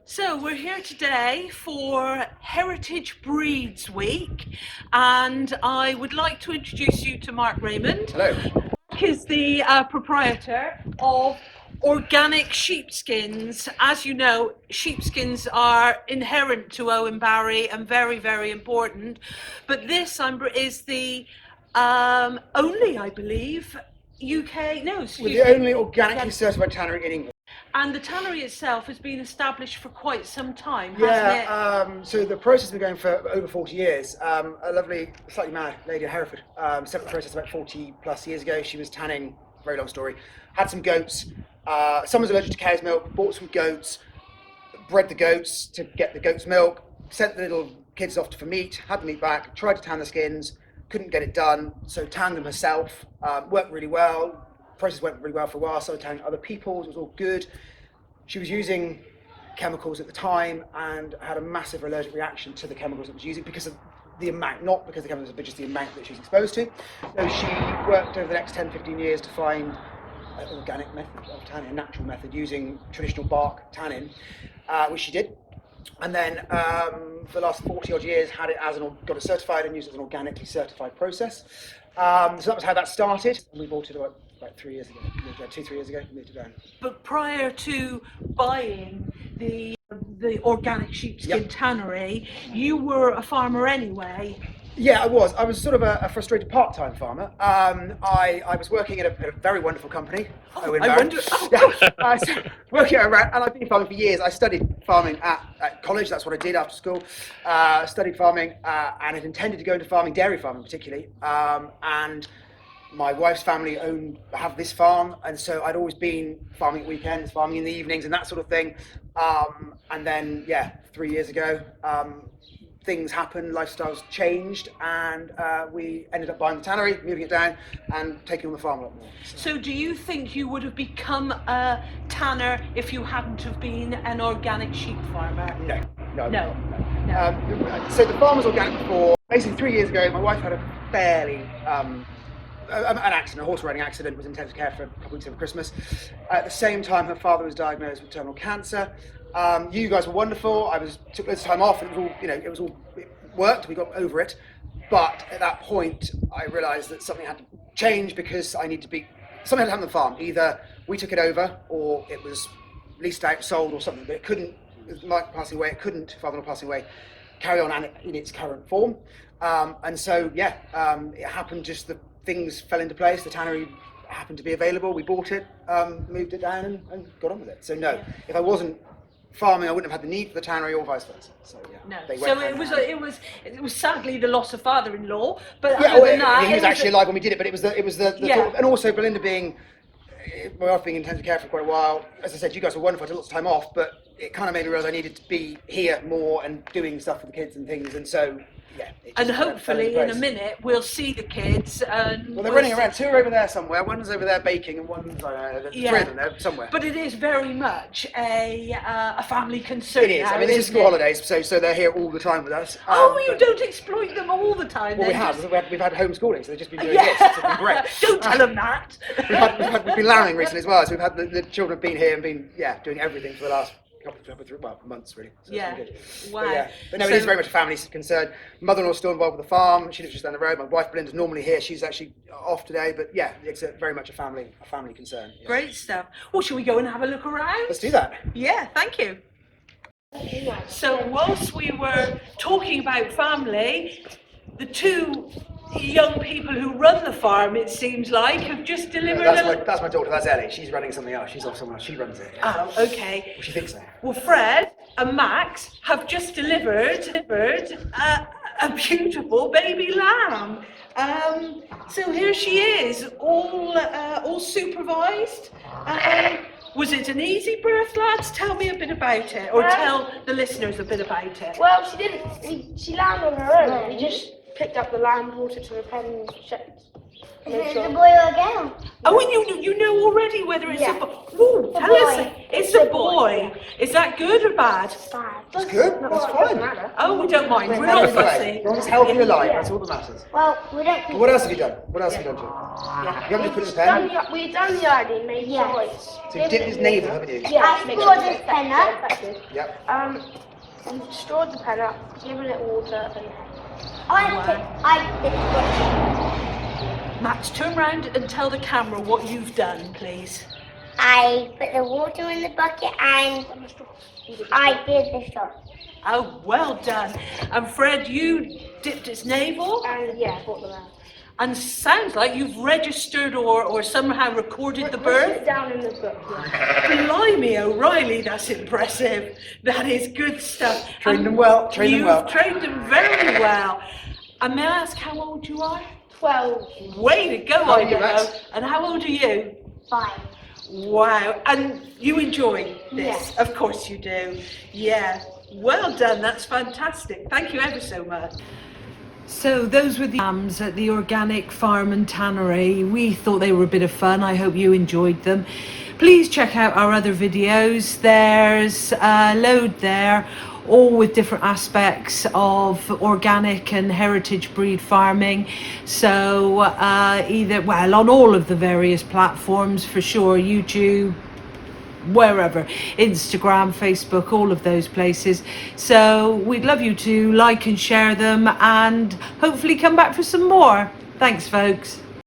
So we're here today for Heritage Breeds Week, and I would like to introduce you to Mark Raymond. Hello. Mark is the proprietor of Organic Sheepskins. As you know, sheepskins are inherent to Owen Barry and very, very important. But this is the only, I believe, UK, no, We're the only organically certified tannery in England. And the tannery itself has been established for quite some time, hasn't it? So the process has been going for over 40 years. A lovely, slightly mad lady in Hereford set up the process about 40 plus years ago. She was tanning, very long story, had some goats. Someone was allergic to cow's milk, bought some goats, bred the goats to get the goat's milk, sent the little kids off for meat, had the meat back, tried to tan the skins, couldn't get it done, so tanned them herself, worked really well. Process went really well for a while, started tanning other people's, it was all good. She was using chemicals at the time and had a massive allergic reaction to the chemicals that was using because of the amount, not because of the chemicals, but just the amount that she was exposed to. So she worked over the next 10, 15 years to find an organic method of tanning, a natural method using traditional bark tanning, which she did. And then for the last 40 odd years had it as got it certified and used it as an organically certified process. So that was how that started. And we bought it about 3 years ago, 2-3 years ago, moved it down. But prior to buying the organic sheepskin tannery, you were a farmer anyway. Yeah, I was. I was sort of a frustrated part-time farmer. I was working at a very wonderful company. Working around, and I've been farming for years. I studied farming at college. That's what I did after school. Studied farming and had intended to go into farming, dairy farming particularly. And my wife's family have this farm, and so I'd always been farming at weekends, farming in the evenings, and that sort of thing. And then, 3 years ago, things happened, lifestyles changed, and we ended up buying the tannery, moving it down, and taking on the farm a lot more. So do you think you would have become a tanner if you hadn't have been an organic sheep farmer? No. So the farm was organic for basically 3 years ago. My wife had a fairly an accident, a horse riding accident, was in intensive care for a couple of weeks over Christmas. At the same time, her father was diagnosed with terminal cancer. You guys were wonderful. Took loads of time off, and it worked. We got over it, but at that point, I realised that something had to change because something had to happen on the farm. Either we took it over, or it was leased out, sold, or something. But it couldn't. With Mike passing away, father-in-law passing away, carry on in its current form. And so, it happened. Just the things fell into place. The tannery happened to be available. We bought it, moved it down, and got on with it. So if I wasn't farming, I wouldn't have had the need for the tannery, or vice versa. So So it was sadly the loss of father-in-law. But he was actually alive when we did it. But it was the thought of, and also Belinda being, my wife being in intensive care for quite a while. As I said, you guys were wonderful. I took lots of time off, but it kind of made me realise I needed to be here more and doing stuff for the kids and things. And so. And hopefully in a minute we'll see the kids. Well, they're running around. 2 are over there somewhere. One's over there baking, and one's 3 of them there somewhere. But it is very much a family concern. It is. Now, I mean, this is school holidays, so they're here all the time with us. You don't exploit them all the time. Well, we've had homeschooling, so they've just been doing this. It's been great. Don't tell them that. We've been lambing recently as well, so we've had the children have been here and been doing everything for the last months really. So Wow. But no, it is very much a family concern. Mother-in-law's still involved with the farm. She lives just down the road. My wife Belinda's normally here. She's actually off today, but it's very much a family concern. Yeah. Great stuff. Well, shall we go and have a look around? Let's do that. Yeah, thank you. So whilst we were talking about family, the 2 young people who run the farm, it seems like, have just delivered. That's my daughter. That's Ellie. She's running something else. She's off somewhere else. She runs it. Oh, okay. Well, she thinks so. Well, Fred and Max have just delivered a beautiful baby lamb. So here she is, all supervised. Was it an easy birth, lads? Tell me a bit about it, or tell the listeners a bit about it. Well, she didn't. She landed on her own. We just picked up the lamb, brought it to the pen, Is it a boy or a girl? Oh, and you know already whether it's a boy. Ooh, It's a tell us. boy. It's a boy. Is that good or bad? Bad. It's good. That's fine. Oh, we don't mind. We're Have not it away. fussy. As long as it's healthy and alive, that's all that matters. Well, we don't. But what else have you done? What else have you done, Jim? You haven't just put his pen? We've done the ID, made Yeah. choice. So you dipped his navel, haven't you? I scored this pen up. Yep. We've stored the pen up, given it water, and I did. Max, turn round and tell the camera what you've done, please. I put the water in the bucket and I did the shot. Oh, well done. And Fred, you dipped its navel, and yeah, brought them out. and sounds like you've registered or somehow recorded the Put birth. it down in the book. Yeah. Blimey, O'Reilly, that's impressive. That is good stuff. Trained And them well, trained them well. You've trained them very well. And may I ask how old you are? 12. Way to go, How old are you, Idaho. Max? And how old are you? 5. Wow. And you enjoy this? Yeah. Of course you do. Yeah. Well done. That's fantastic. Thank you ever so much. So those were the lambs at the Organic Farm and Tannery. We thought they were a bit of fun. I hope you enjoyed them. Please check out our other videos. There's a load there, all with different aspects of organic and heritage breed farming. So on all of the various platforms for sure, YouTube, wherever, Instagram, Facebook, all of those places. So we'd love you to like and share them and hopefully come back for some more. Thanks, folks.